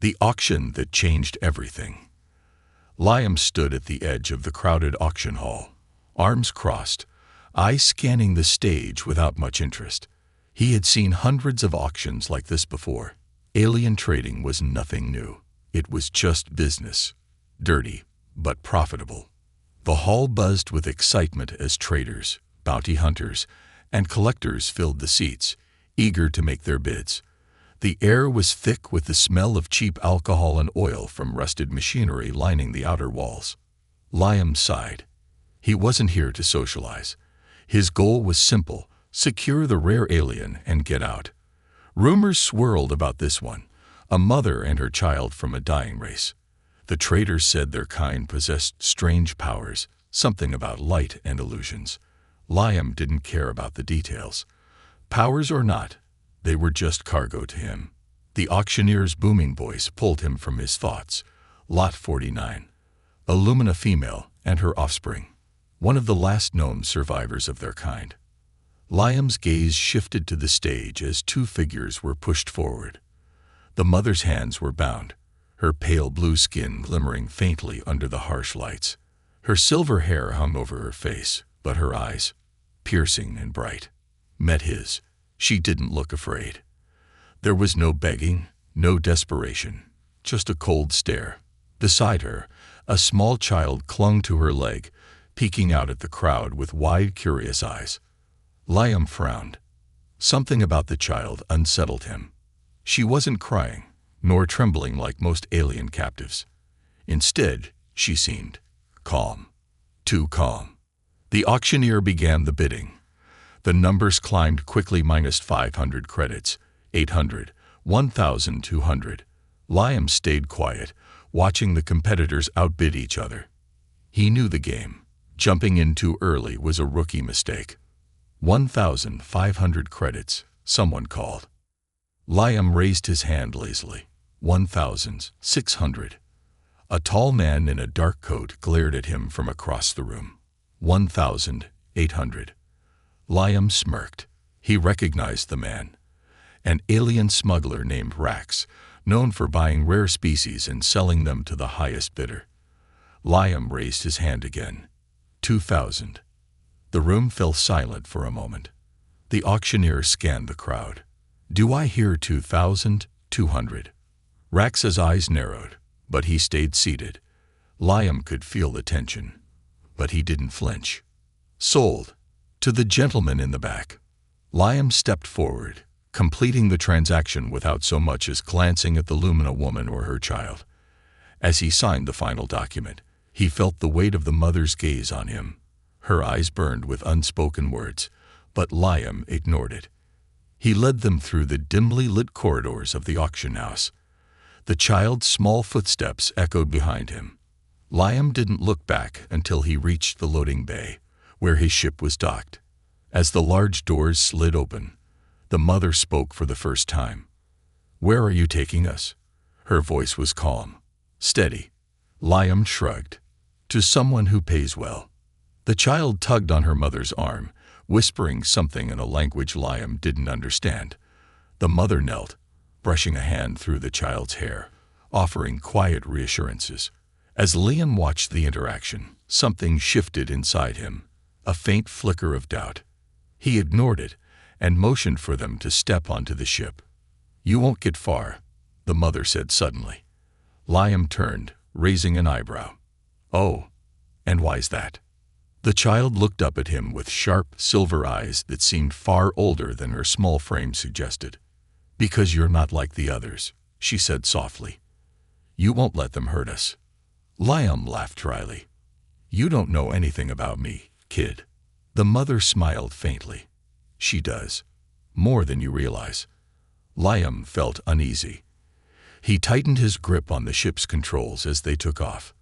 The auction that changed everything. Liam stood at the edge of the crowded auction hall, arms crossed, eyes scanning the stage without much interest. He had seen hundreds of auctions like this before. Alien trading was nothing new. It was just business. Dirty, but profitable. The hall buzzed with excitement as traders, bounty hunters, and collectors filled the seats, eager to make their bids. The air was thick with the smell of cheap alcohol and oil from rusted machinery lining the outer walls. Liam sighed. He wasn't here to socialize. His goal was simple: secure the rare alien and get out. Rumors swirled about this one, a mother and her child from a dying race. The traders said their kind possessed strange powers, something about light and illusions. Liam didn't care about the details. Powers or not, they were just cargo to him. The auctioneer's booming voice pulled him from his thoughts. Lot 49. Illumina female and her offspring. One of the last known survivors of their kind. Liam's gaze shifted to the stage as two figures were pushed forward. The mother's hands were bound, her pale blue skin glimmering faintly under the harsh lights. Her silver hair hung over her face, but her eyes, piercing and bright, met his. She didn't look afraid. There was no begging, no desperation, just a cold stare. Beside her, a small child clung to her leg, peeking out at the crowd with wide, curious eyes. Liam frowned. Something about the child unsettled him. She wasn't crying, nor trembling like most alien captives. Instead, she seemed calm. Too calm. The auctioneer began the bidding. The numbers climbed quickly: -500 credits, 800, 1,200. Liam stayed quiet, watching the competitors outbid each other. He knew the game. Jumping in too early was a rookie mistake. 1,500 credits, someone called. Liam raised his hand lazily. 1,600. A tall man in a dark coat glared at him from across the room. 1,800. Liam smirked. He recognized the man. An alien smuggler named Rax, known for buying rare species and selling them to the highest bidder. Liam raised his hand again. 2,000. The room fell silent for a moment. The auctioneer scanned the crowd. Do I hear 2,200? Rax's eyes narrowed, but he stayed seated. Liam could feel the tension, but he didn't flinch. Sold. To the gentleman in the back. Liam stepped forward, completing the transaction without so much as glancing at the Lumina woman or her child. As he signed the final document, he felt the weight of the mother's gaze on him. Her eyes burned with unspoken words, but Liam ignored it. He led them through the dimly lit corridors of the auction house. The child's small footsteps echoed behind him. Liam didn't look back until he reached the loading bay, where his ship was docked. As the large doors slid open, the mother spoke for the first time. Where are you taking us? Her voice was calm, steady. Liam shrugged. To someone who pays well. The child tugged on her mother's arm, whispering something in a language Liam didn't understand. The mother knelt, brushing a hand through the child's hair, offering quiet reassurances. As Liam watched the interaction, something shifted inside him, a faint flicker of doubt. He ignored it and motioned for them to step onto the ship. You won't get far, the mother said suddenly. Liam turned, raising an eyebrow. Oh, and why's that? The child looked up at him with sharp, silver eyes that seemed far older than her small frame suggested. Because you're not like the others, she said softly. You won't let them hurt us. Liam laughed dryly. You don't know anything about me, kid. The mother smiled faintly. She does. More than you realize. Liam felt uneasy. He tightened his grip on the ship's controls as they took off.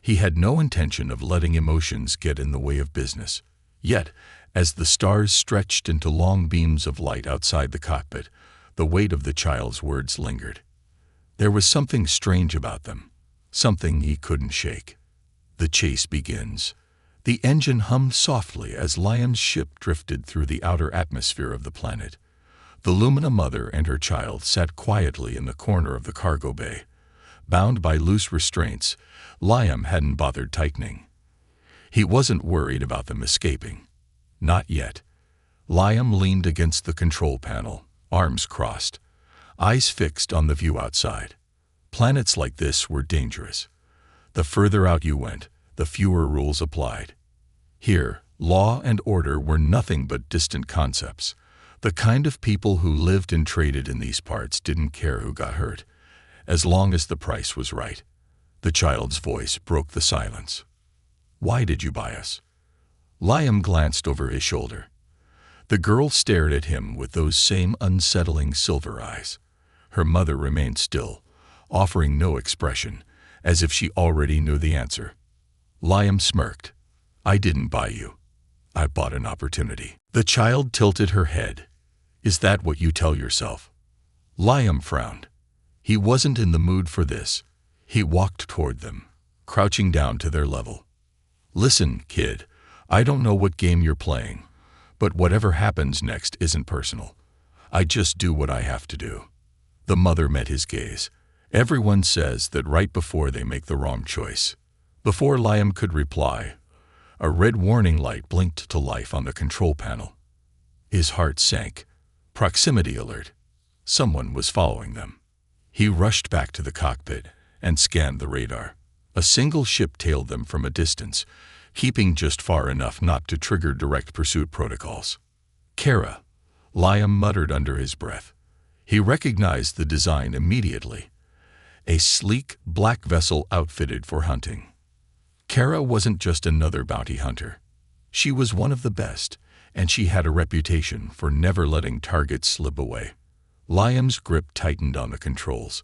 He had no intention of letting emotions get in the way of business. Yet, as the stars stretched into long beams of light outside the cockpit, the weight of the child's words lingered. There was something strange about them, something he couldn't shake. The chase begins. The engine hummed softly as Liam's ship drifted through the outer atmosphere of the planet. The Lumina mother and her child sat quietly in the corner of the cargo bay, bound by loose restraints Liam hadn't bothered tightening. He wasn't worried about them escaping. Not yet. Liam leaned against the control panel, arms crossed, eyes fixed on the view outside. Planets like this were dangerous. The further out you went, the fewer rules applied. Here, law and order were nothing but distant concepts. The kind of people who lived and traded in these parts didn't care who got hurt, as long as the price was right. The child's voice broke the silence. "Why did you buy us?" Liam glanced over his shoulder. The girl stared at him with those same unsettling silver eyes. Her mother remained still, offering no expression, as if she already knew the answer. Liam smirked. "I didn't buy you. I bought an opportunity." The child tilted her head. "Is that what you tell yourself?" Liam frowned. He wasn't in the mood for this. He walked toward them, crouching down to their level. "Listen, kid, I don't know what game you're playing, but whatever happens next isn't personal. I just do what I have to do." The mother met his gaze. Everyone says that right before they make the wrong choice. Before Liam could reply, a red warning light blinked to life on the control panel. His heart sank. Proximity alert. Someone was following them. He rushed back to the cockpit and scanned the radar. A single ship tailed them from a distance, keeping just far enough not to trigger direct pursuit protocols. "Kara," Liam muttered under his breath. He recognized the design immediately. A sleek, black vessel outfitted for hunting. Kara wasn't just another bounty hunter. She was one of the best, and she had a reputation for never letting targets slip away. Liam's grip tightened on the controls.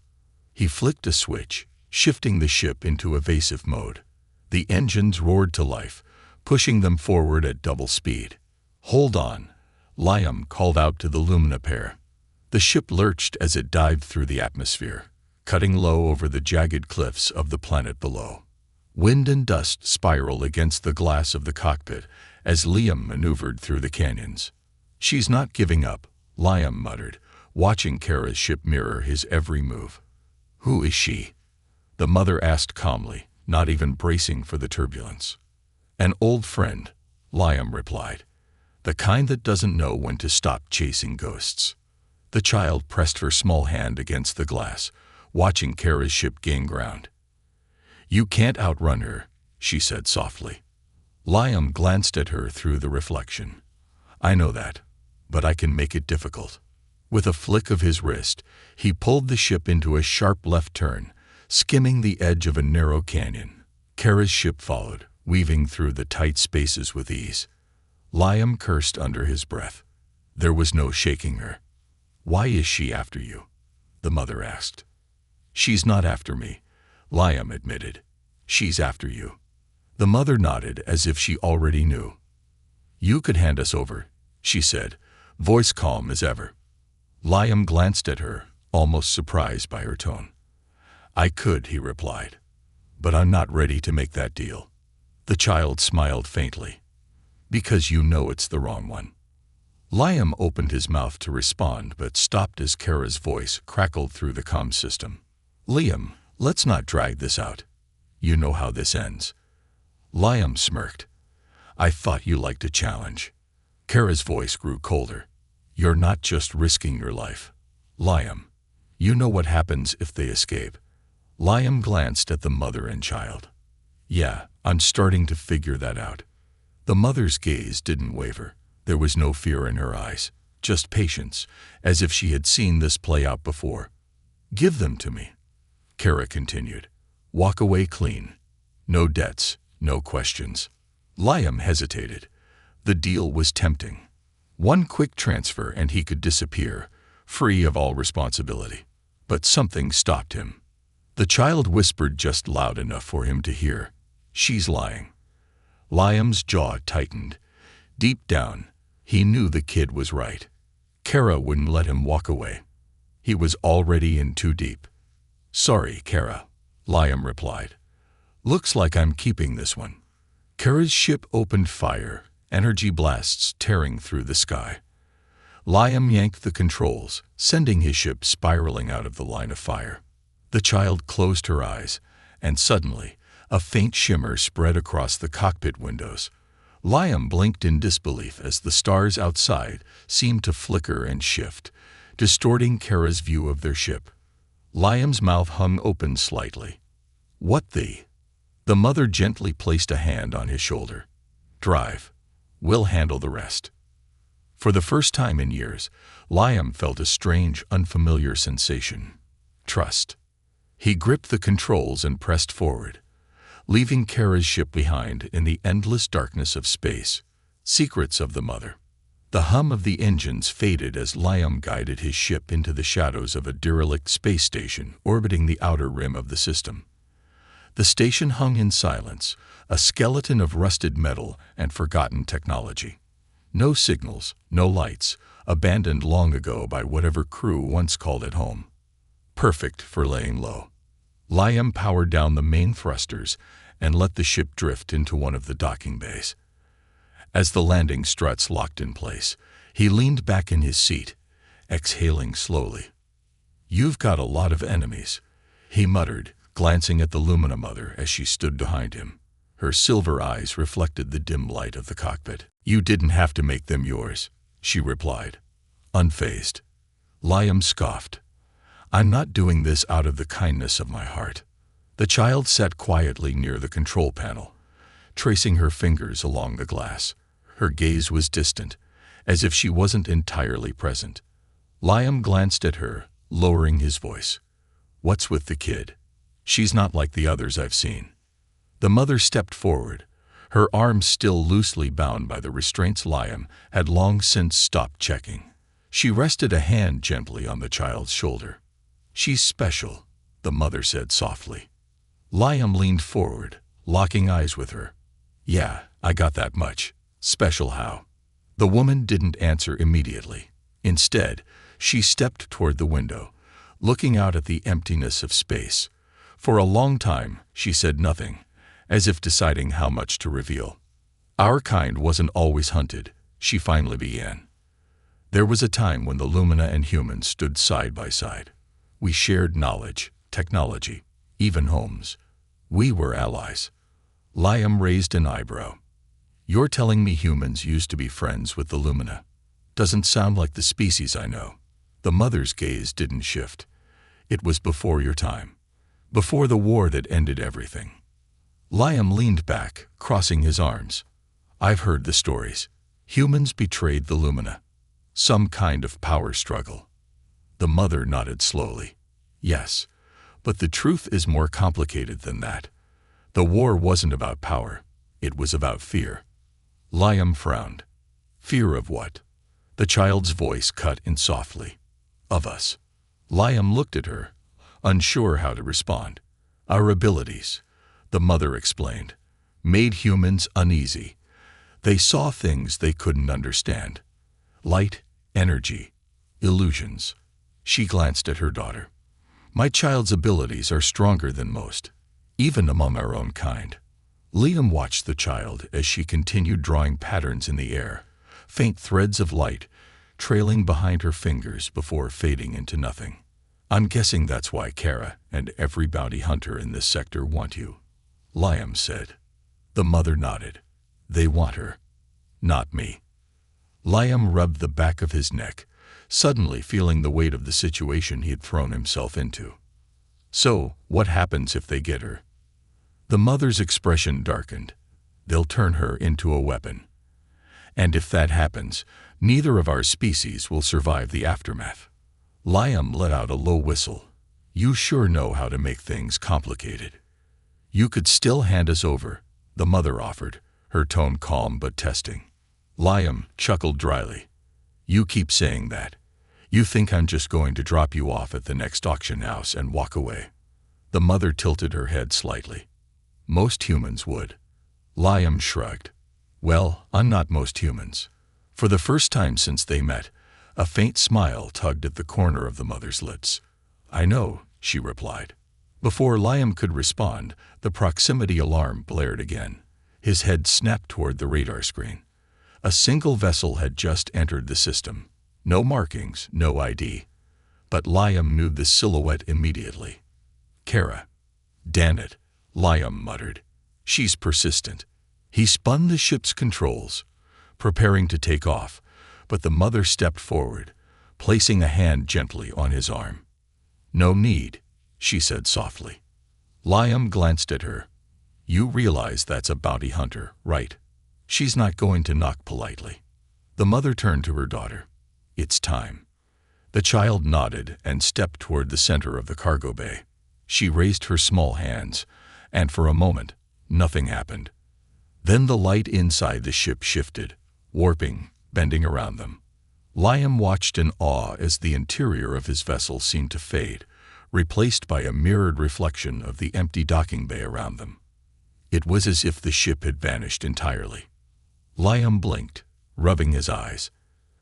He flicked a switch, shifting the ship into evasive mode. The engines roared to life, pushing them forward at double speed. "Hold on," Liam called out to the Lumina pair. The ship lurched as it dived through the atmosphere, cutting low over the jagged cliffs of the planet below. Wind and dust spiraled against the glass of the cockpit as Liam maneuvered through the canyons. "She's not giving up," Liam muttered, watching Kara's ship mirror his every move. "Who is she?" the mother asked calmly, not even bracing for the turbulence. "An old friend," Liam replied. "The kind that doesn't know when to stop chasing ghosts." The child pressed her small hand against the glass, watching Kara's ship gain ground. "You can't outrun her," she said softly. Liam glanced at her through the reflection. "I know that, but I can make it difficult." With a flick of his wrist, he pulled the ship into a sharp left turn, skimming the edge of a narrow canyon. Kara's ship followed, weaving through the tight spaces with ease. Liam cursed under his breath. There was no shaking her. "Why is she after you?" the mother asked. "She's not after me," Liam admitted. "She's after you." The mother nodded as if she already knew. "You could hand us over," she said, voice calm as ever. Liam glanced at her, almost surprised by her tone. "I could," he replied, "but I'm not ready to make that deal." The child smiled faintly. "Because you know it's the wrong one." Liam opened his mouth to respond but stopped as Kara's voice crackled through the comm system. "Liam, let's not drag this out. You know how this ends." Liam smirked. "I thought you liked a challenge." Kara's voice grew colder. "You're not just risking your life. Liam, you know what happens if they escape." Liam glanced at the mother and child. "Yeah, I'm starting to figure that out." The mother's gaze didn't waver. There was no fear in her eyes, just patience, as if she had seen this play out before. "Give them to me," Kara continued. "Walk away clean. No debts, no questions." Liam hesitated. The deal was tempting. One quick transfer and he could disappear, free of all responsibility. But something stopped him. The child whispered just loud enough for him to hear. "She's lying." Liam's jaw tightened. Deep down, he knew the kid was right. Kara wouldn't let him walk away. He was already in too deep. "Sorry, Kara," Liam replied. "Looks like I'm keeping this one." Kara's ship opened fire, energy blasts tearing through the sky. Liam yanked the controls, sending his ship spiraling out of the line of fire. The child closed her eyes, and suddenly, a faint shimmer spread across the cockpit windows. Liam blinked in disbelief as the stars outside seemed to flicker and shift, distorting Kara's view of their ship. Liam's mouth hung open slightly. "What the?" The mother gently placed a hand on his shoulder. "Drive. We'll handle the rest." For the first time in years, Liam felt a strange, unfamiliar sensation. Trust. He gripped the controls and pressed forward, leaving Kara's ship behind in the endless darkness of space. Secrets of the mother. The hum of the engines faded as Liam guided his ship into the shadows of a derelict space station orbiting the outer rim of the system. The station hung in silence, a skeleton of rusted metal and forgotten technology. No signals, no lights, abandoned long ago by whatever crew once called it home. Perfect for laying low. Liam powered down the main thrusters and let the ship drift into one of the docking bays. As the landing struts locked in place, he leaned back in his seat, exhaling slowly. "You've got a lot of enemies," he muttered, glancing at the Lumina mother as she stood behind him. Her silver eyes reflected the dim light of the cockpit. "You didn't have to make them yours," she replied, unfazed. Liam scoffed. "I'm not doing this out of the kindness of my heart." The child sat quietly near the control panel, tracing her fingers along the glass. Her gaze was distant, as if she wasn't entirely present. Liam glanced at her, lowering his voice. "What's with the kid? She's not like the others I've seen." The mother stepped forward, her arms still loosely bound by the restraints Liam had long since stopped checking. She rested a hand gently on the child's shoulder. "She's special," the mother said softly. Liam leaned forward, locking eyes with her. "Yeah, I got that much. Special how?" The woman didn't answer immediately. Instead, she stepped toward the window, looking out at the emptiness of space. For a long time, she said nothing, as if deciding how much to reveal. "Our kind wasn't always hunted," she finally began. "There was a time when the Lumina and humans stood side by side. We shared knowledge, technology, even homes. We were allies." Liam raised an eyebrow. "You're telling me humans used to be friends with the Lumina? Doesn't sound like the species I know." The mother's gaze didn't shift. "It was before your time. Before the war that ended everything." Liam leaned back, crossing his arms. "I've heard the stories. Humans betrayed the Lumina. Some kind of power struggle." The mother nodded slowly. "Yes, but the truth is more complicated than that. The war wasn't about power. It was about fear." Liam frowned. "Fear of what?" The child's voice cut in softly. "Of us." Liam looked at her, unsure how to respond. "Our abilities," the mother explained, "made humans uneasy. They saw things they couldn't understand. Light, energy, illusions." She glanced at her daughter. "My child's abilities are stronger than most, even among our own kind." Liam watched the child as she continued drawing patterns in the air, faint threads of light trailing behind her fingers before fading into nothing. "I'm guessing that's why Kara and every bounty hunter in this sector want you," Liam said. The mother nodded. "They want her, not me." Liam rubbed the back of his neck, suddenly feeling the weight of the situation he had thrown himself into. "So, what happens if they get her?" The mother's expression darkened. "They'll turn her into a weapon. And if that happens, neither of our species will survive the aftermath." Liam let out a low whistle. "You sure know how to make things complicated." "You could still hand us over," the mother offered, her tone calm but testing. Liam chuckled dryly. "You keep saying that. You think I'm just going to drop you off at the next auction house and walk away." The mother tilted her head slightly. "Most humans would." Liam shrugged. "Well, I'm not most humans." For the first time since they met, a faint smile tugged at the corner of the mother's lips. "I know," she replied. Before Liam could respond, the proximity alarm blared again. His head snapped toward the radar screen. A single vessel had just entered the system. No markings, no ID. But Liam knew the silhouette immediately. Kara. Damn it, Liam muttered. She's persistent. He spun the ship's controls, preparing to take off, but the mother stepped forward, placing a hand gently on his arm. No need, she said softly. Liam glanced at her. You realize that's a bounty hunter, right? She's not going to knock politely. The mother turned to her daughter. It's time. The child nodded and stepped toward the center of the cargo bay. She raised her small hands, and for a moment, nothing happened. Then the light inside the ship shifted, warping, bending around them. Liam watched in awe as the interior of his vessel seemed to fade, replaced by a mirrored reflection of the empty docking bay around them. It was as if the ship had vanished entirely. Liam blinked, rubbing his eyes.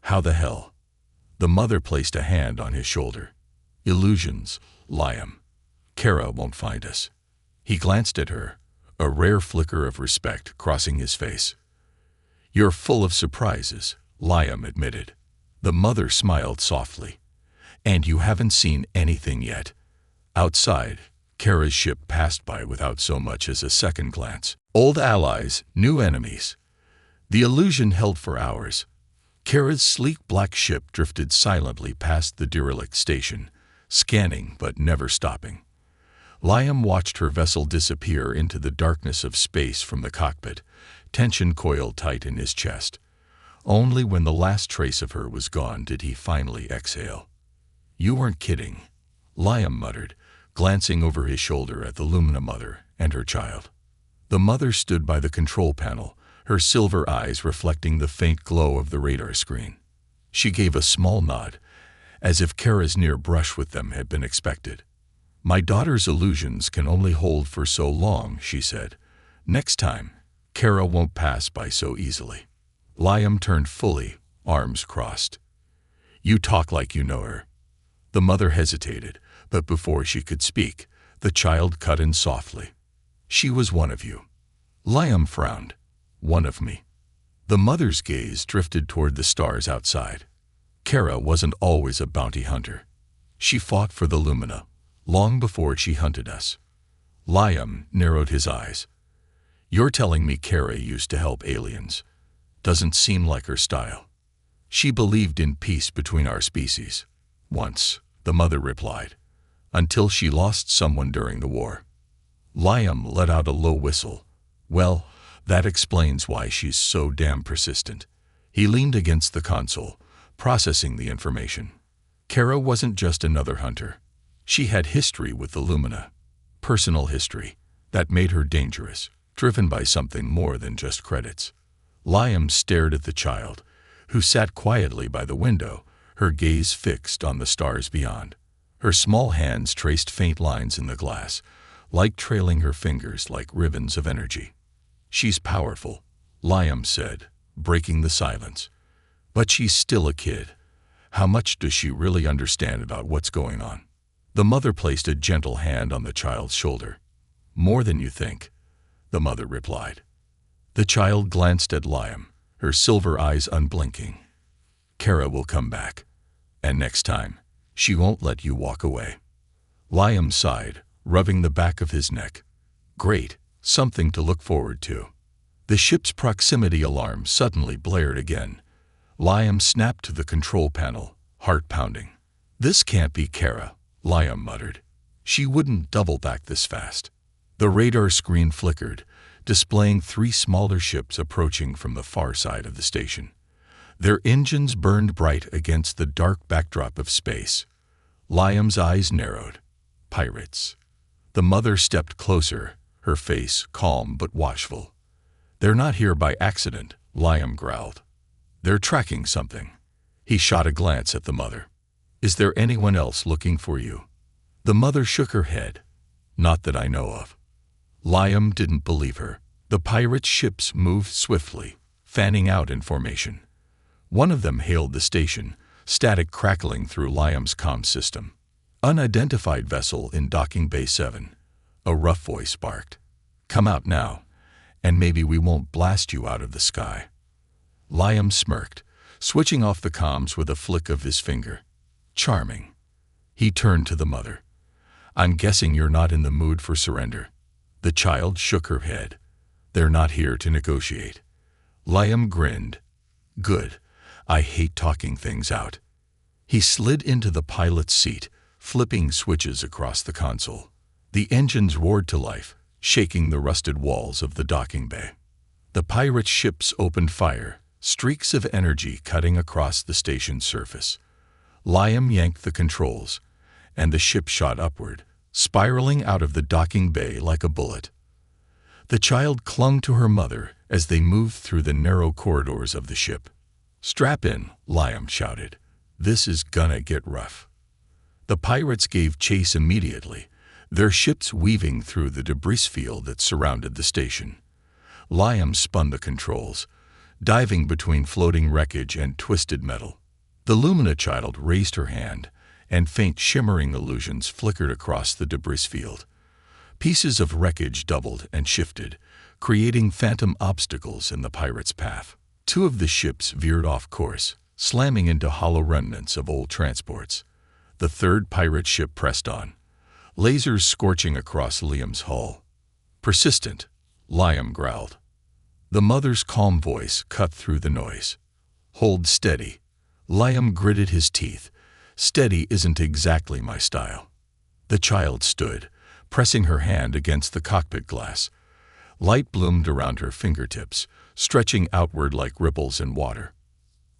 How the hell? The mother placed a hand on his shoulder. Illusions, Liam. Kara won't find us. He glanced at her, a rare flicker of respect crossing his face. You're full of surprises, Liam admitted. The mother smiled softly. And you haven't seen anything yet. Outside, Kara's ship passed by without so much as a second glance. Old allies, new enemies. The illusion held for hours. Kara's sleek black ship drifted silently past the derelict station, scanning but never stopping. Liam watched her vessel disappear into the darkness of space from the cockpit, tension coiled tight in his chest. Only when the last trace of her was gone did he finally exhale. You weren't kidding, Liam muttered, glancing over his shoulder at the Lumina mother and her child. The mother stood by the control panel, her silver eyes reflecting the faint glow of the radar screen. She gave a small nod, as if Kara's near brush with them had been expected. My daughter's illusions can only hold for so long, she said. Next time, Kara won't pass by so easily. Liam turned fully, arms crossed. You talk like you know her. The mother hesitated, but before she could speak, the child cut in softly. She was one of you. Liam frowned. One of me. The mother's gaze drifted toward the stars outside. Kara wasn't always a bounty hunter. She fought for the Lumina, long before she hunted us. Liam narrowed his eyes. You're telling me Kara used to help aliens. Doesn't seem like her style. She believed in peace between our species. Once, the mother replied, until she lost someone during the war. Liam let out a low whistle. Well, that explains why she's so damn persistent. He leaned against the console, processing the information. Kara wasn't just another hunter. She had history with the Lumina. Personal history that made her dangerous, driven by something more than just credits. Liam stared at the child, who sat quietly by the window, her gaze fixed on the stars beyond. Her small hands traced faint lines in the glass, like trailing her fingers like ribbons of energy. She's powerful, Liam said, breaking the silence. But she's still a kid. How much does she really understand about what's going on? The mother placed a gentle hand on the child's shoulder. More than you think, the mother replied. The child glanced at Liam, her silver eyes unblinking. Kara will come back. And next time, she won't let you walk away. Liam sighed, rubbing the back of his neck. Great, something to look forward to. The ship's proximity alarm suddenly blared again. Liam snapped to the control panel, heart pounding. This can't be Kara, Liam muttered. She wouldn't double back this fast. The radar screen flickered, displaying 3 smaller ships approaching from the far side of the station. Their engines burned bright against the dark backdrop of space. Liam's eyes narrowed. Pirates. The mother stepped closer, her face calm but watchful. They're not here by accident, Liam growled. They're tracking something. He shot a glance at the mother. Is there anyone else looking for you? The mother shook her head. Not that I know of. Liam didn't believe her. The pirate ships moved swiftly, fanning out in formation. One of them hailed the station, static crackling through Liam's comm system. Unidentified vessel in docking bay 7. A rough voice barked. Come out now, and maybe we won't blast you out of the sky. Liam smirked, switching off the comms with a flick of his finger. Charming. He turned to the mother. I'm guessing you're not in the mood for surrender." The child shook her head. "They're not here to negotiate." Liam grinned. "Good. I hate talking things out." He slid into the pilot's seat, flipping switches across the console. The engines roared to life, shaking the rusted walls of the docking bay. The pirate ships opened fire, streaks of energy cutting across the station's surface. Liam yanked the controls, and the ship shot upward, spiraling out of the docking bay like a bullet. The child clung to her mother as they moved through the narrow corridors of the ship. "Strap in," Liam shouted. "This is gonna get rough." The pirates gave chase immediately, their ships weaving through the debris field that surrounded the station. Liam spun the controls, diving between floating wreckage and twisted metal. The Lumina child raised her hand, and faint shimmering illusions flickered across the debris field. Pieces of wreckage doubled and shifted, creating phantom obstacles in the pirates' path. Two of the ships veered off course, slamming into hollow remnants of old transports. The third pirate ship pressed on, lasers scorching across Liam's hull. "Persistent," Liam growled. The mother's calm voice cut through the noise. "Hold steady." Liam gritted his teeth. "Steady isn't exactly my style." The child stood, pressing her hand against the cockpit glass. Light bloomed around her fingertips, stretching outward like ripples in water.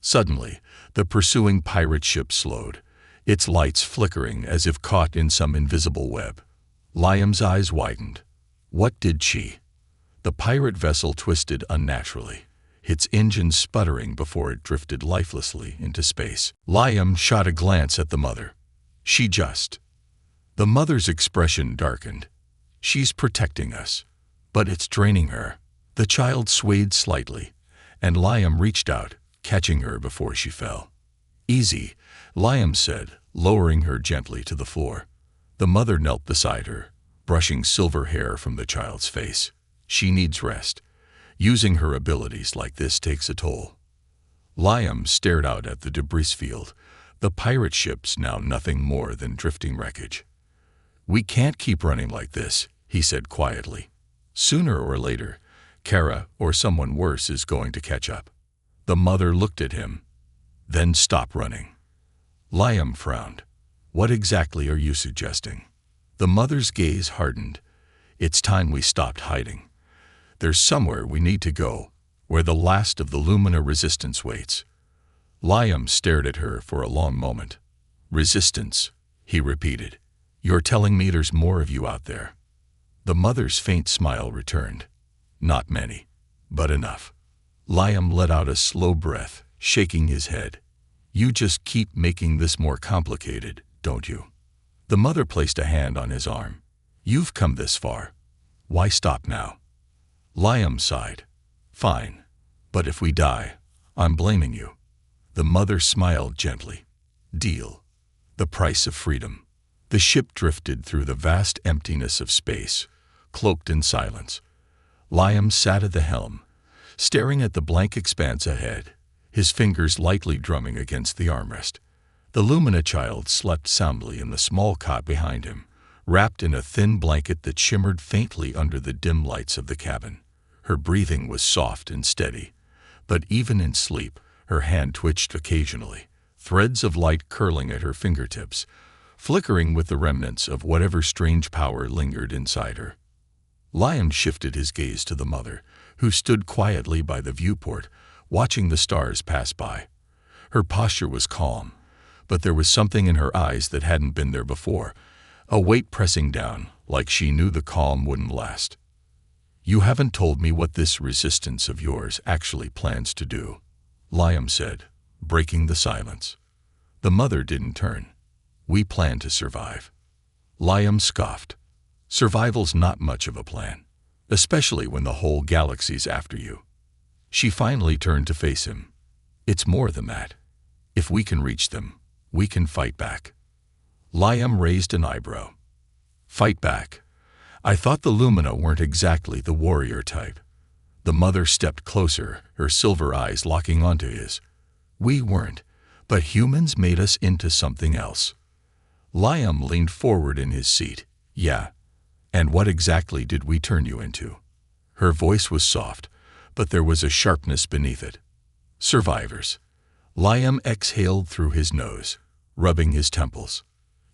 Suddenly, the pursuing pirate ship slowed, its lights flickering as if caught in some invisible web. Liam's eyes widened. What did she? The pirate vessel twisted unnaturally, its engine sputtering before it drifted lifelessly into space. Liam shot a glance at the mother. She just... The mother's expression darkened. "She's protecting us, but it's draining her." The child swayed slightly, and Liam reached out, catching her before she fell. "Easy," Liam said, lowering her gently to the floor. The mother knelt beside her, brushing silver hair from the child's face. "She needs rest. Using her abilities like this takes a toll." Liam stared out at the debris field, the pirate ships now nothing more than drifting wreckage. "We can't keep running like this," he said quietly. "Sooner or later, Kara or someone worse is going to catch up." The mother looked at him. "Then stop running." Liam frowned. "What exactly are you suggesting?" The mother's gaze hardened. "It's time we stopped hiding. There's somewhere we need to go, where the last of the Lumina resistance waits." Liam stared at her for a long moment. "Resistance," he repeated. "You're telling me there's more of you out there?" The mother's faint smile returned. "Not many, but enough." Liam let out a slow breath, shaking his head. "You just keep making this more complicated, don't you?" The mother placed a hand on his arm. "You've come this far. Why stop now?" Liam sighed. "Fine, but if we die, I'm blaming you." The mother smiled gently. "Deal. The price of freedom." The ship drifted through the vast emptiness of space, cloaked in silence. Liam sat at the helm, staring at the blank expanse ahead, his fingers lightly drumming against the armrest. The Lumina child slept soundly in the small cot behind him, wrapped in a thin blanket that shimmered faintly under the dim lights of the cabin. Her breathing was soft and steady, but even in sleep, her hand twitched occasionally, threads of light curling at her fingertips, flickering with the remnants of whatever strange power lingered inside her. Liam shifted his gaze to the mother, who stood quietly by the viewport, watching the stars pass by. Her posture was calm, but there was something in her eyes that hadn't been there before, a weight pressing down, like she knew the calm wouldn't last. "You haven't told me what this resistance of yours actually plans to do," Liam said, breaking the silence. The mother didn't turn. "We plan to survive." Liam scoffed. "Survival's not much of a plan, especially when the whole galaxy's after you." She finally turned to face him. "It's more than that. If we can reach them, we can fight back." Liam raised an eyebrow. "Fight back? I thought the Lumina weren't exactly the warrior type." The mother stepped closer, her silver eyes locking onto his. "We weren't, but humans made us into something else." Liam leaned forward in his seat. Yeah. And what exactly did we turn you into? Her voice was soft, but there was a sharpness beneath it. Survivors. Liam exhaled through his nose, rubbing his temples.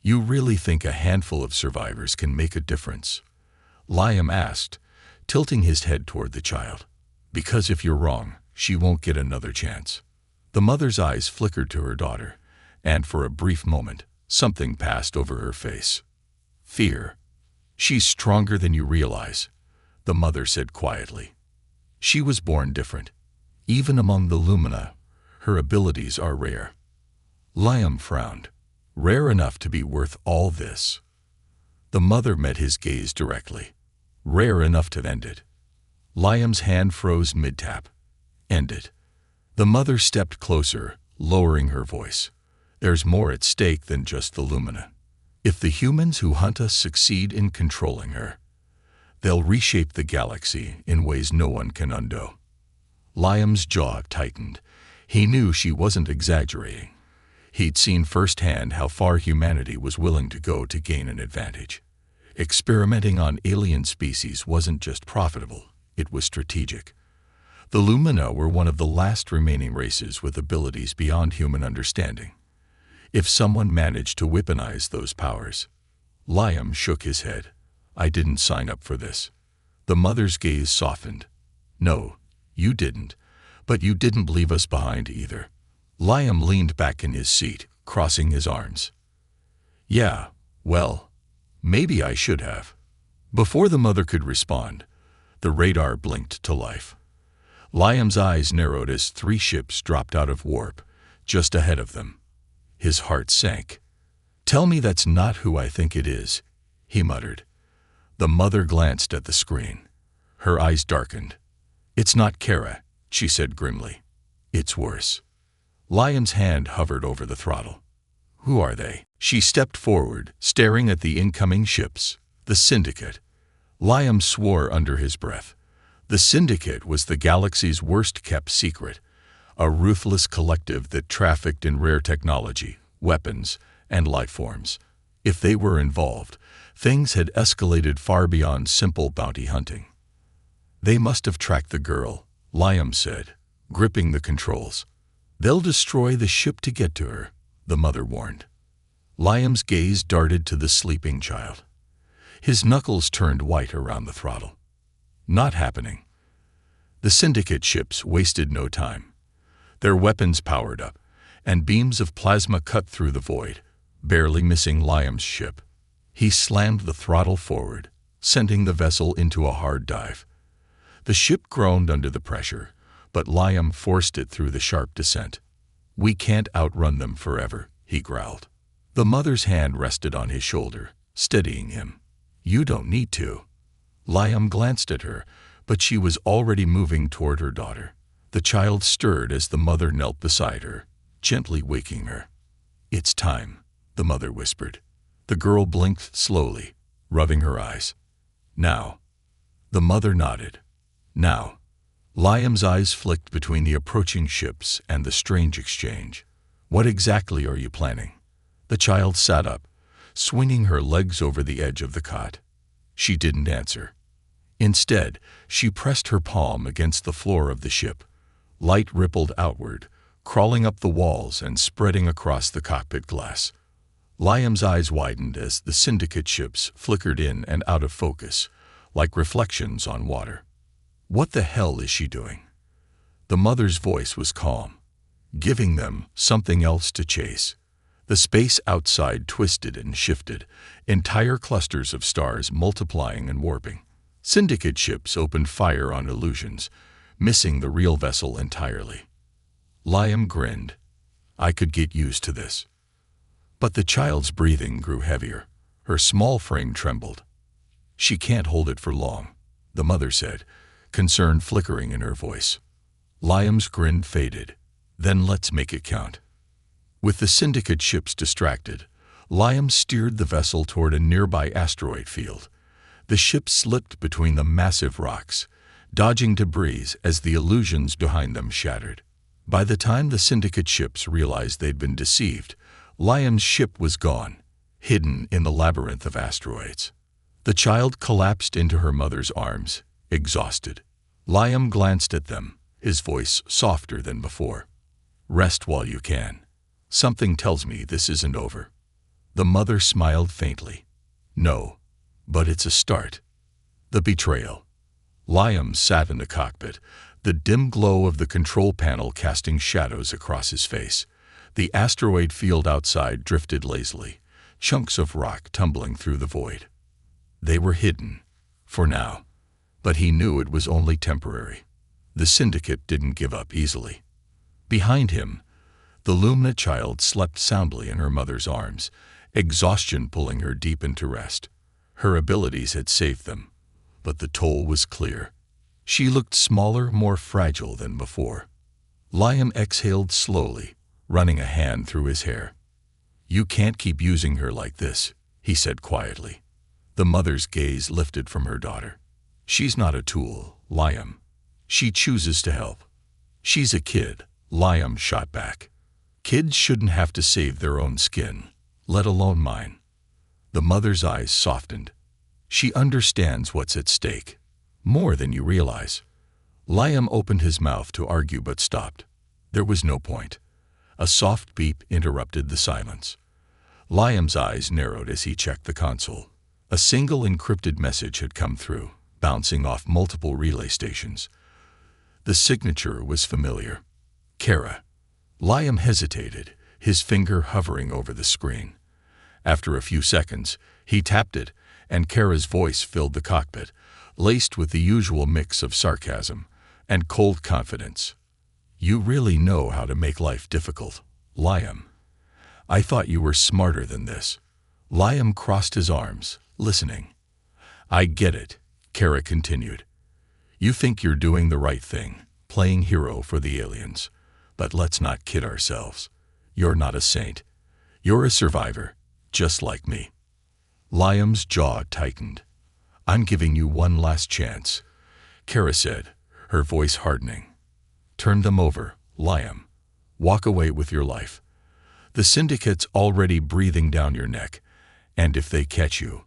You really think a handful of survivors can make a difference? Liam asked, tilting his head toward the child. Because if you're wrong, she won't get another chance. The mother's eyes flickered to her daughter, and for a brief moment, something passed over her face. Fear. She's stronger than you realize, the mother said quietly. She was born different. Even among the Lumina, her abilities are rare. Liam frowned. Rare enough to be worth all this. The mother met his gaze directly. Rare enough to end it. Liam's hand froze mid-tap. End it. The mother stepped closer, lowering her voice. There's more at stake than just the Lumina. If the humans who hunt us succeed in controlling her, they'll reshape the galaxy in ways no one can undo. Liam's jaw tightened. He knew she wasn't exaggerating. He'd seen firsthand how far humanity was willing to go to gain an advantage. Experimenting on alien species wasn't just profitable, it was strategic. The Lumina were one of the last remaining races with abilities beyond human understanding. If someone managed to weaponize those powers. Liam shook his head. I didn't sign up for this. The mother's gaze softened. No, you didn't. But you didn't leave us behind either. Liam leaned back in his seat, crossing his arms. Yeah, well, maybe I should have. Before the mother could respond, the radar blinked to life. Liam's eyes narrowed as 3 ships dropped out of warp, just ahead of them. His heart sank. Tell me that's not who I think it is, he muttered. The mother glanced at the screen. Her eyes darkened. It's not Kara, she said grimly. It's worse. Liam's hand hovered over the throttle. Who are they? She stepped forward, staring at the incoming ships. The Syndicate. Liam swore under his breath. The Syndicate was the galaxy's worst-kept secret, a ruthless collective that trafficked in rare technology, weapons, and life forms. If they were involved, things had escalated far beyond simple bounty hunting. They must have tracked the girl, Liam said, gripping the controls. They'll destroy the ship to get to her, the mother warned. Liam's gaze darted to the sleeping child. His knuckles turned white around the throttle. Not happening. The Syndicate ships wasted no time. Their weapons powered up, and beams of plasma cut through the void, barely missing Liam's ship. He slammed the throttle forward, sending the vessel into a hard dive. The ship groaned under the pressure, but Liam forced it through the sharp descent. We can't outrun them forever, he growled. The mother's hand rested on his shoulder, steadying him. You don't need to. Liam glanced at her, but she was already moving toward her daughter. The child stirred as the mother knelt beside her, gently waking her. It's time, the mother whispered. The girl blinked slowly, rubbing her eyes. Now. The mother nodded. Now. Liam's eyes flicked between the approaching ships and the strange exchange. What exactly are you planning? The child sat up, swinging her legs over the edge of the cot. She didn't answer. Instead, she pressed her palm against the floor of the ship. Light rippled outward, crawling up the walls and spreading across the cockpit glass. Liam's eyes widened as the Syndicate ships flickered in and out of focus, like reflections on water. What the hell is she doing? The mother's voice was calm, giving them something else to chase. The space outside twisted and shifted, entire clusters of stars multiplying and warping. Syndicate ships opened fire on illusions, missing the real vessel entirely. Liam grinned. I could get used to this. But the child's breathing grew heavier. Her small frame trembled. She can't hold it for long, the mother said, concern flickering in her voice. Liam's grin faded. Then let's make it count. With the Syndicate ships distracted, Liam steered the vessel toward a nearby asteroid field. The ship slipped between the massive rocks, dodging debris as the illusions behind them shattered. By the time the Syndicate ships realized they'd been deceived, Liam's ship was gone, hidden in the labyrinth of asteroids. The child collapsed into her mother's arms, exhausted. Liam glanced at them, his voice softer than before. "Rest while you can. Something tells me this isn't over." The mother smiled faintly. "No, but it's a start." The betrayal. Liam sat in the cockpit, the dim glow of the control panel casting shadows across his face. The asteroid field outside drifted lazily, chunks of rock tumbling through the void. They were hidden, for now, but he knew it was only temporary. The syndicate didn't give up easily. Behind him, the Lumina child slept soundly in her mother's arms, exhaustion pulling her deep into rest. Her abilities had saved them, but the toll was clear. She looked smaller, more fragile than before. Liam exhaled slowly, running a hand through his hair. "You can't keep using her like this," he said quietly. The mother's gaze lifted from her daughter. "She's not a tool, Liam. She chooses to help." "She's a kid," Liam shot back. "Kids shouldn't have to save their own skin, let alone mine." The mother's eyes softened. "She understands what's at stake, more than you realize." Liam opened his mouth to argue but stopped. There was no point. A soft beep interrupted the silence. Liam's eyes narrowed as he checked the console. A single encrypted message had come through, bouncing off multiple relay stations. The signature was familiar. Kara. Liam hesitated, his finger hovering over the screen. After a few seconds, he tapped it, and Kara's voice filled the cockpit, laced with the usual mix of sarcasm and cold confidence. "You really know how to make life difficult, Liam. I thought you were smarter than this." Liam crossed his arms, listening. "I get it," Kara continued. "You think you're doing the right thing, playing hero for the aliens. But let's not kid ourselves. You're not a saint. You're a survivor, just like me." Liam's jaw tightened. "I'm giving you one last chance," Kara said, her voice hardening. "Turn them over, Liam. Walk away with your life. The syndicate's already breathing down your neck, and if they catch you,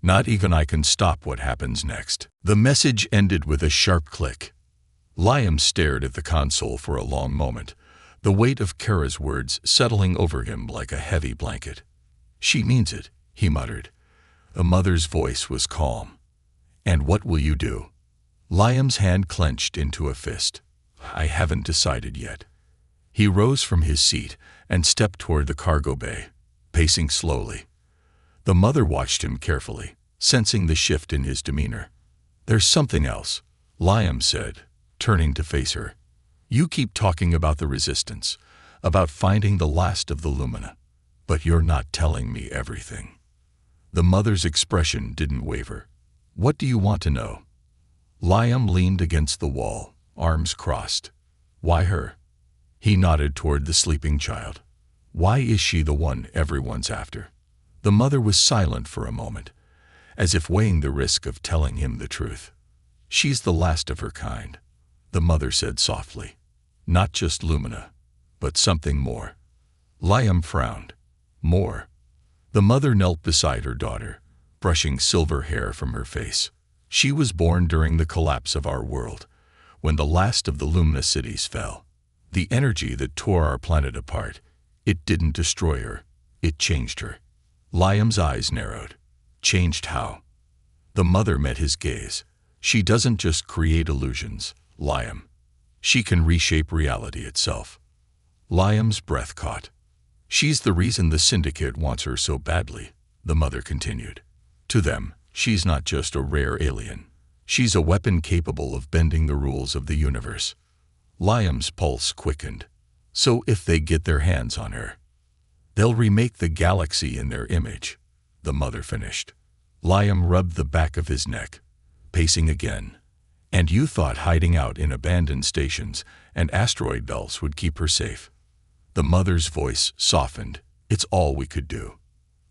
not even I can stop what happens next." The message ended with a sharp click. Liam stared at the console for a long moment, the weight of Kara's words settling over him like a heavy blanket. "She means it," he muttered. The mother's voice was calm. "And what will you do?" Liam's hand clenched into a fist. "I haven't decided yet." He rose from his seat and stepped toward the cargo bay, pacing slowly. The mother watched him carefully, sensing the shift in his demeanor. "There's something else," Liam said, turning to face her. "You keep talking about the resistance, about finding the last of the Lumina, but you're not telling me everything." The mother's expression didn't waver. "What do you want to know?" Liam leaned against the wall, arms crossed. "Why her?" He nodded toward the sleeping child. "Why is she the one everyone's after?" The mother was silent for a moment, as if weighing the risk of telling him the truth. "She's the last of her kind," the mother said softly. "Not just Lumina, but something more." Liam frowned. "More?" The mother knelt beside her daughter, brushing silver hair from her face. "She was born during the collapse of our world, when the last of the Lumina cities fell. The energy that tore our planet apart, it didn't destroy her, it changed her." Liam's eyes narrowed. "Changed how?" The mother met his gaze. "She doesn't just create illusions, Liam. She can reshape reality itself." Liam's breath caught. "She's the reason the syndicate wants her so badly," the mother continued. "To them, she's not just a rare alien. She's a weapon capable of bending the rules of the universe." Liam's pulse quickened. "So if they get their hands on her, they'll remake the galaxy in their image," the mother finished. Liam rubbed the back of his neck, pacing again. "And you thought hiding out in abandoned stations and asteroid belts would keep her safe?" The mother's voice softened. "It's all we could do."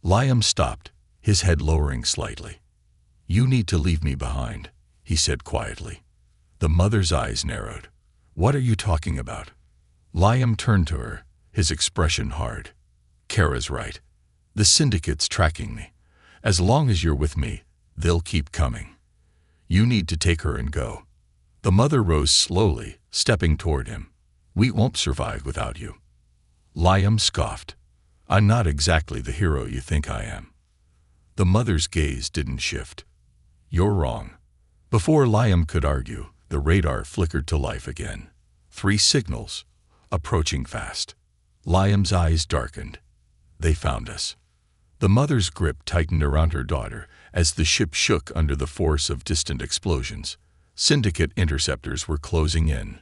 Liam stopped, his head lowering slightly. "You need to leave me behind," he said quietly. The mother's eyes narrowed. "What are you talking about?" Liam turned to her, his expression hard. "Kara's right. The syndicate's tracking me. As long as you're with me, they'll keep coming. You need to take her and go." The mother rose slowly, stepping toward him. "We won't survive without you." Liam scoffed. "I'm not exactly the hero you think I am." The mother's gaze didn't shift. "You're wrong." Before Liam could argue, the radar flickered to life again. 3 signals, approaching fast. Liam's eyes darkened. They found us. The mother's grip tightened around her daughter as the ship shook under the force of distant explosions. Syndicate interceptors were closing in.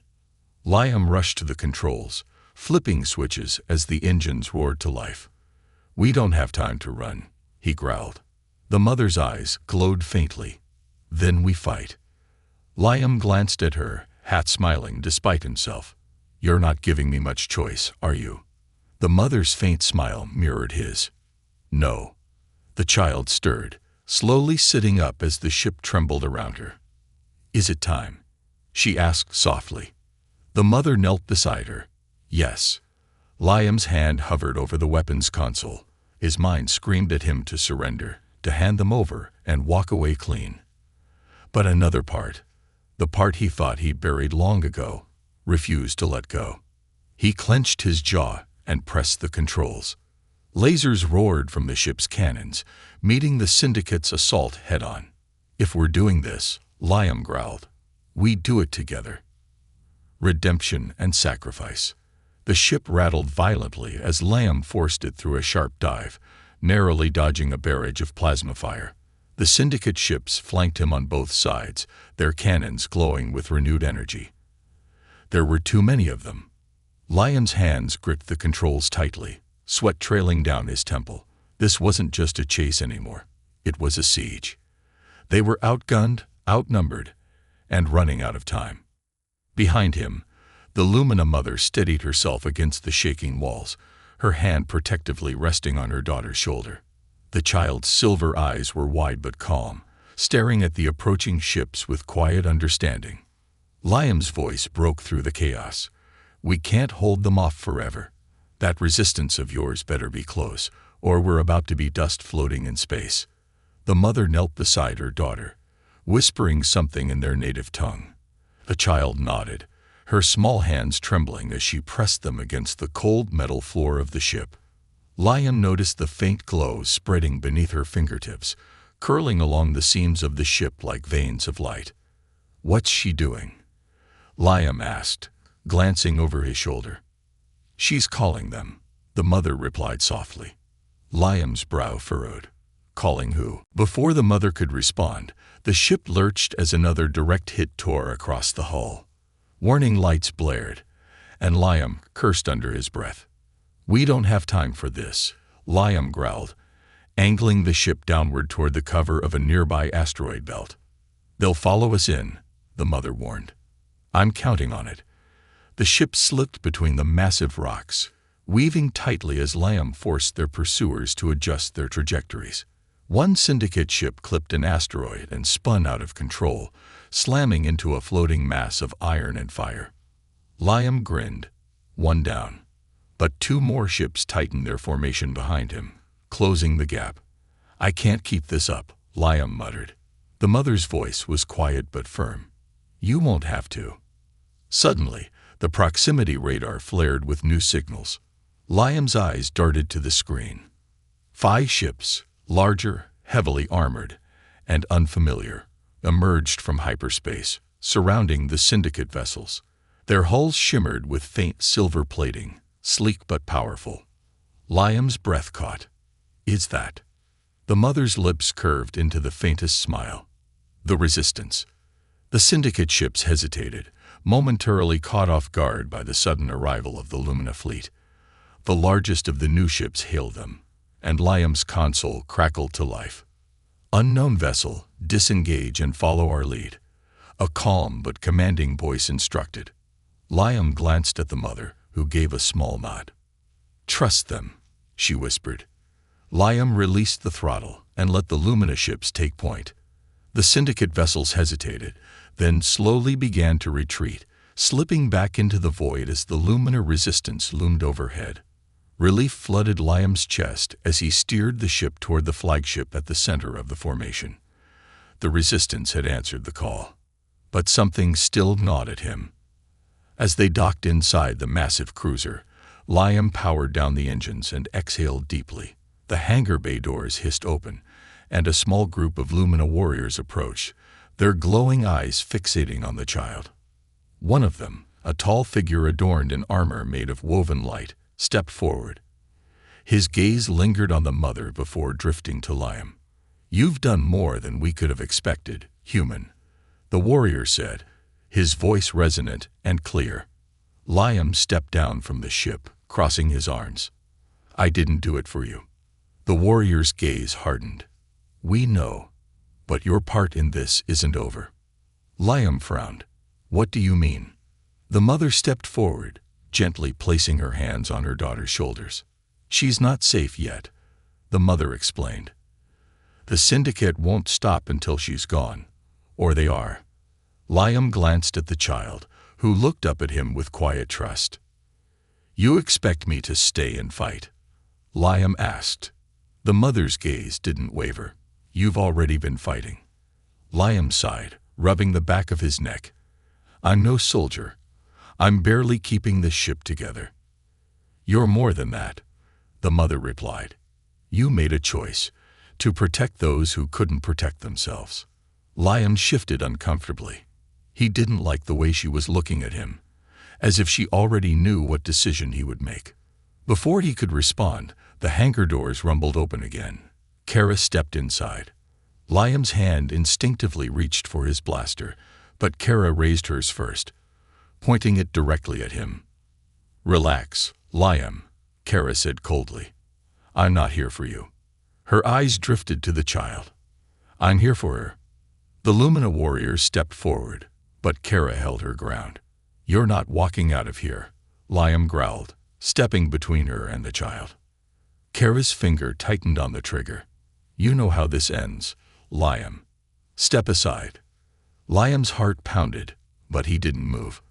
Liam rushed to the controls, flipping switches as the engines roared to life. "We don't have time to run," he growled. The mother's eyes glowed faintly. "Then we fight." Liam glanced at her, half smiling despite himself. "You're not giving me much choice, are you?" The mother's faint smile mirrored his. "No." The child stirred, slowly sitting up as the ship trembled around her. "Is it time?" she asked softly. The mother knelt beside her. "Yes." Liam's hand hovered over the weapons console. His mind screamed at him to surrender, to hand them over and walk away clean. But another part, the part he thought he'd buried long ago, refused to let go. He clenched his jaw and pressed the controls. Lasers roared from the ship's cannons, meeting the syndicate's assault head-on. "If we're doing this," Liam growled, "we do it together." Redemption and sacrifice. The ship rattled violently as Liam forced it through a sharp dive, narrowly dodging a barrage of plasma fire. The syndicate ships flanked him on both sides, their cannons glowing with renewed energy. There were too many of them. Liam's hands gripped the controls tightly, sweat trailing down his temple. This wasn't just a chase anymore. It was a siege. They were outgunned, outnumbered, and running out of time. Behind him, the Lumina mother steadied herself against the shaking walls, her hand protectively resting on her daughter's shoulder. The child's silver eyes were wide but calm, staring at the approaching ships with quiet understanding. Liam's voice broke through the chaos. "We can't hold them off forever. That resistance of yours better be close, or we're about to be dust floating in space." The mother knelt beside her daughter, whispering something in their native tongue. The child nodded, her small hands trembling as she pressed them against the cold metal floor of the ship. Liam noticed the faint glow spreading beneath her fingertips, curling along the seams of the ship like veins of light. "What's she doing?" Liam asked, glancing over his shoulder. "She's calling them," the mother replied softly. Liam's brow furrowed. "Calling who?" Before the mother could respond, the ship lurched as another direct hit tore across the hull. Warning lights blared, and Liam cursed under his breath. "We don't have time for this," Liam growled, angling the ship downward toward the cover of a nearby asteroid belt. "They'll follow us in," the mother warned. "I'm counting on it." The ship slipped between the massive rocks, weaving tightly as Liam forced their pursuers to adjust their trajectories. One syndicate ship clipped an asteroid and spun out of control, slamming into a floating mass of iron and fire. Liam grinned. One down. But 2 more ships tightened their formation behind him, closing the gap. "I can't keep this up," Liam muttered. The mother's voice was quiet but firm. "You won't have to." Suddenly, the proximity radar flared with new signals. Liam's eyes darted to the screen. 5 ships, larger, heavily armored, and unfamiliar, emerged from hyperspace, surrounding the syndicate vessels. Their hulls shimmered with faint silver plating, sleek but powerful. Liam's breath caught. "Is that?" The mother's lips curved into the faintest smile. "The Resistance." The syndicate ships hesitated, momentarily caught off guard by the sudden arrival of the Lumina fleet. The largest of the new ships hailed them, and Liam's console crackled to life. "Unknown vessel, disengage and follow our lead," a calm but commanding voice instructed. Liam glanced at the mother, who gave a small nod. "Trust them," she whispered. Liam released the throttle and let the Lumina ships take point. The syndicate vessels hesitated, then slowly began to retreat, slipping back into the void as the Lumina Resistance loomed overhead. Relief flooded Liam's chest as he steered the ship toward the flagship at the center of the formation. The resistance had answered the call, but something still gnawed at him. As they docked inside the massive cruiser, Liam powered down the engines and exhaled deeply. The hangar bay doors hissed open, and a small group of Lumina warriors approached, their glowing eyes fixating on the child. One of them, a tall figure adorned in armor made of woven light, stepped forward. His gaze lingered on the mother before drifting to Liam. "You've done more than we could have expected, human," the warrior said, his voice resonant and clear. Liam stepped down from the ship, crossing his arms. "I didn't do it for you." The warrior's gaze hardened. "We know, but your part in this isn't over." Liam frowned. "What do you mean?" The mother stepped forward, gently placing her hands on her daughter's shoulders. "She's not safe yet," the mother explained. "The syndicate won't stop until she's gone, or they are." Liam glanced at the child, who looked up at him with quiet trust. "You expect me to stay and fight?" Liam asked. The mother's gaze didn't waver. "You've already been fighting." Liam sighed, rubbing the back of his neck. "I'm no soldier. I'm barely keeping the ship together." "You're more than that," the mother replied. "You made a choice, to protect those who couldn't protect themselves." Liam shifted uncomfortably. He didn't like the way she was looking at him, as if she already knew what decision he would make. Before he could respond, the hangar doors rumbled open again. Kara stepped inside. Liam's hand instinctively reached for his blaster, but Kara raised hers first, pointing it directly at him. "Relax, Liam," Kara said coldly. "I'm not here for you." Her eyes drifted to the child. "I'm here for her." The Lumina warrior stepped forward, but Kara held her ground. "You're not walking out of here," Liam growled, stepping between her and the child. Kara's finger tightened on the trigger. "You know how this ends, Liam. Step aside." Liam's heart pounded, but he didn't move.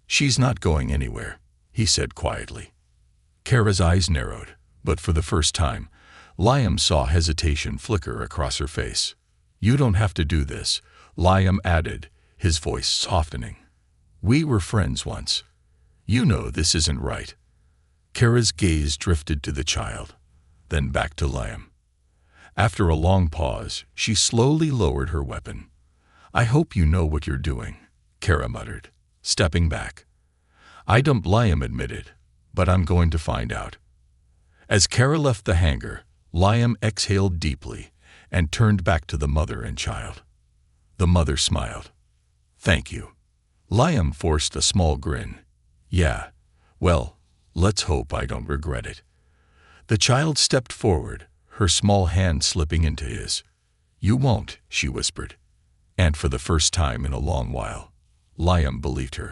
"She's not going anywhere," he said quietly. Kara's eyes narrowed, but for the first time, Liam saw hesitation flicker across her face. "You don't have to do this," Liam added, his voice softening. "We were friends once. You know this isn't right." Kara's gaze drifted to the child, then back to Liam. After a long pause, she slowly lowered her weapon. "I hope you know what you're doing," Kara muttered, stepping back. "I don't," Liam admitted, "but I'm going to find out." As Kara left the hangar, Liam exhaled deeply and turned back to the mother and child. The mother smiled. "Thank you." Liam forced a small grin. "Yeah, well, let's hope I don't regret it." The child stepped forward, her small hand slipping into his. "You won't," she whispered. And for the first time in a long while, Liam believed her.